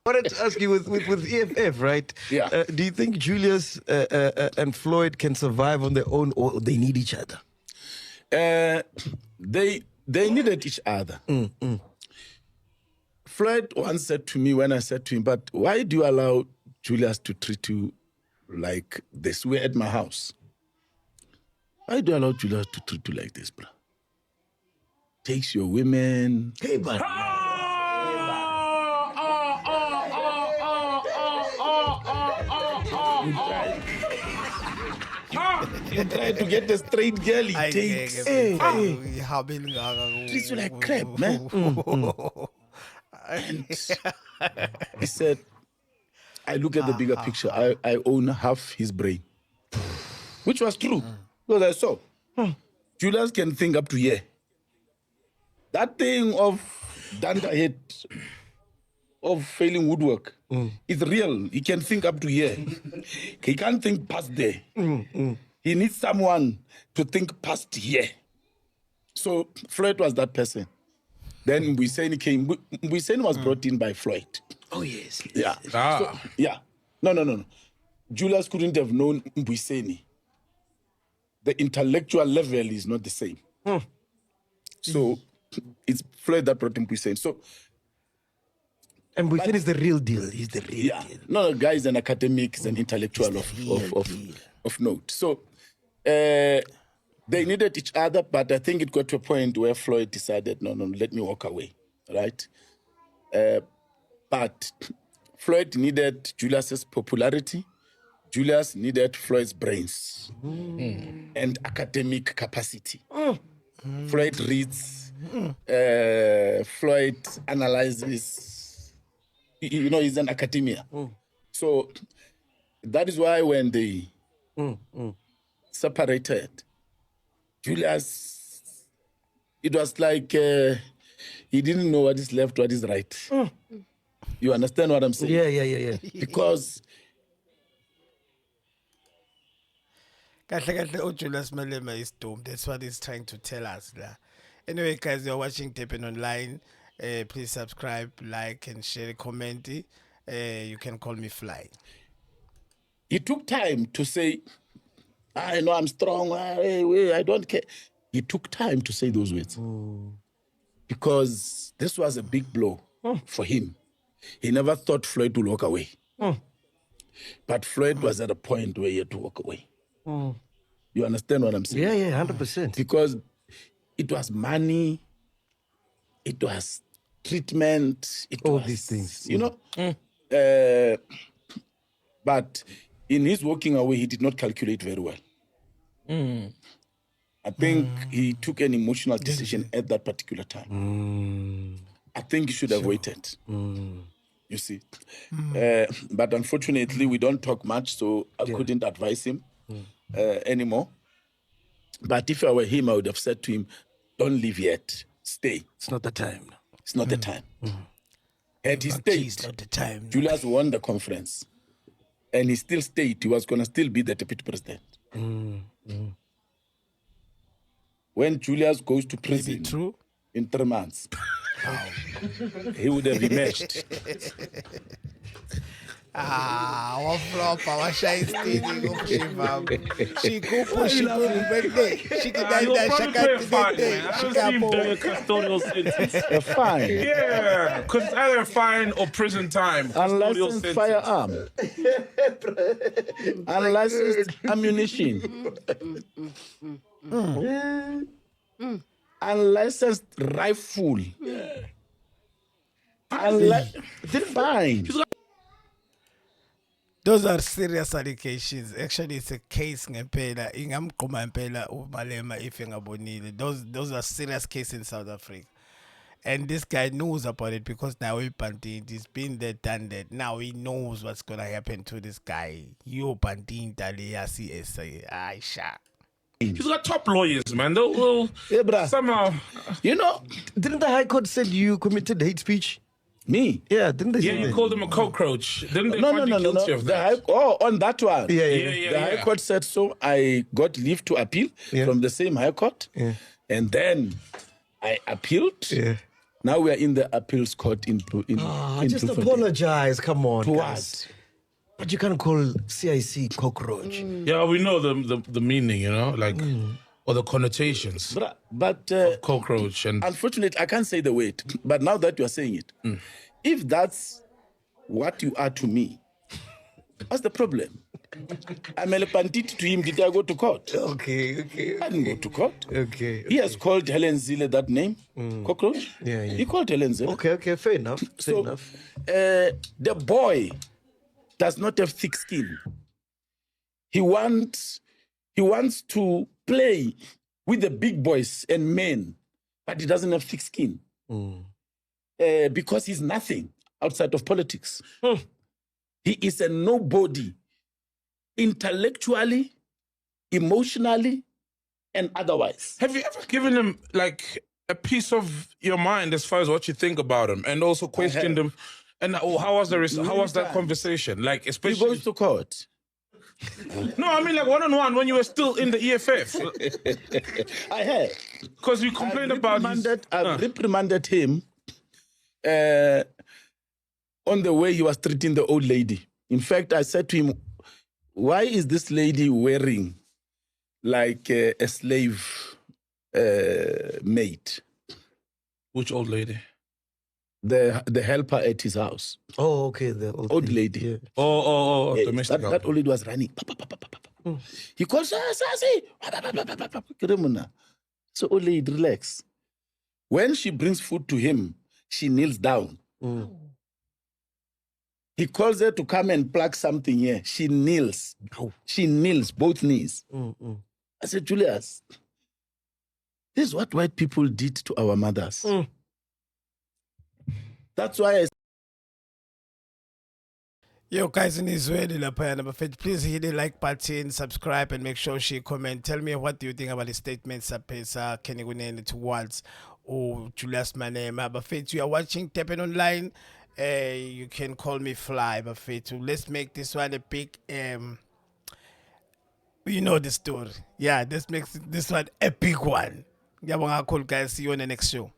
wanted to ask you with EFF, right? Yeah. Do you think Julius and Floyd can survive on their own, or they need each other? They needed each other. Floyd once said to me, when I said to him, but why do you allow Julius to treat you like this? We're at my house. Why do you allow Julius to treat you like this, bro? Takes your women. Hey, man. You try to get a straight girl, he takes. Treats you like crap, man. And he said, I look at the bigger picture. I own half his brain. Which was true. Because I saw. Julius can think up to here. That thing of Danda head, of failing woodwork, is real. He can think up to here. He can't think past there. He needs someone to think past here. So Floyd was that person. Then Mbuyiseni came. Mbuyiseni was brought in by Floyd. Oh, yes. Yeah. So, yeah. No. Julius couldn't have known Mbuyiseni. The intellectual level is not the same. So it's Floyd that brought in Mbuyiseni. So, and Mbuyiseni is the real deal. He's the real deal. No, the guy is an academic, he's an intellectual of note. So they needed each other, but I think it got to a point where Floyd decided, no, let me walk away, right? But Floyd needed Julius's popularity. Julius needed Floyd's brains and academic capacity. Floyd reads, Floyd analyzes, he's an academia. So that is why when they separated, Julius, it was like he didn't know what is left, what is right. You understand what I'm saying? Yeah. Because Julius Malema is doomed. That's what he's trying to tell us. Anyway, guys, you're watching DOP Online. Please subscribe, like, and share, comment. You can call me Fly. he took time to say, I know I'm strong, I don't care. He took time to say those words. Because this was a big blow for him. He never thought Floyd would walk away. But Floyd was at a point where he had to walk away. You understand what I'm saying? Yeah, 100%. Because it was money, it was treatment, all these things. You know? But in his walking away, he did not calculate very well. I think he took an emotional decision at that particular time. I think he should have waited. You see. But unfortunately, we don't talk much, so I couldn't advise him anymore. But if I were him, I would have said to him, don't leave yet. Stay. It's not the time. It's not the time. Had he stayed, It's not the time. Julius won the conference. And he still stayed. He was going to still be the deputy president. When Julius goes to prison in 3 months, he would have emerged. Fine. Yeah, because it's either fine or prison time. Unlicensed firearm. Unlicensed ammunition. Unlicensed rifle. Fine. Those are serious allegations. Actually, it's a case ngempela. Ingamqoma ngempela uMalema if engabonile. Those are serious cases in South Africa. And this guy knows about it because now he's been there, done that. Now he knows what's gonna happen to this guy. You Pantin Taliasi Aisha. He's got top lawyers, man. They'll somehow. You know, Didn't the High Court said you committed hate speech? me. Yeah, didn't they? Yeah, say you that? called him a cockroach. Didn't they No. find you guilty of that? On that one. Yeah. The High Court said so. I got leave to appeal from the same High Court. And then I appealed. Now we are in the appeals court in Just Bloemfontein. apologize. Come on. To guys. But you can't call CIC cockroach. Yeah, we know the meaning, you know, like or the connotations But of cockroach and unfortunately, I can't say the word. But now that you are saying it, if that's what you are to me, what's the problem? I'm a pandit to him. Did I go to court? Okay. I didn't go to court. Okay. He has called Helen Zille that name, cockroach. Yeah. He called Helen Zille. Okay, fair enough. The boy does not have thick skin. He wants to play with the big boys and men, but he doesn't have thick skin because he's nothing outside of politics. He is a nobody, intellectually, emotionally, and otherwise. have you ever given him like a piece of your mind as far as what you think about him, and also questioned him? And how was that conversation? Like, He especially goes to court. no, I mean like one-on-one when you were still in the EFF, I have. because you complained about his, I've reprimanded him on the way he was treating the old lady. In fact, I said to him, why is this lady wearing like a slave maid? which old lady? The helper at his house. Oh, okay. The Old lady. Yeah. Oh, Yes, domestic. that old lady was running. He calls her, Sassy. So old lady, relax. When she brings food to him, she kneels down. He calls her to come and pluck something here. She kneels. She kneels, both knees. I said, Julius, this is what white people did to our mothers. That's why I Yo, guys, in Israeli, please hit the like button, subscribe, and make sure you comment. Tell me what do you think about the statements of Kenny Kunene towards Julius Malema. But if you are watching Tapping Online, you can call me Fly. But let's make this one a big, you know the story. Yeah, let's make this one a big one. Yeah, cool guys. See you on the next show.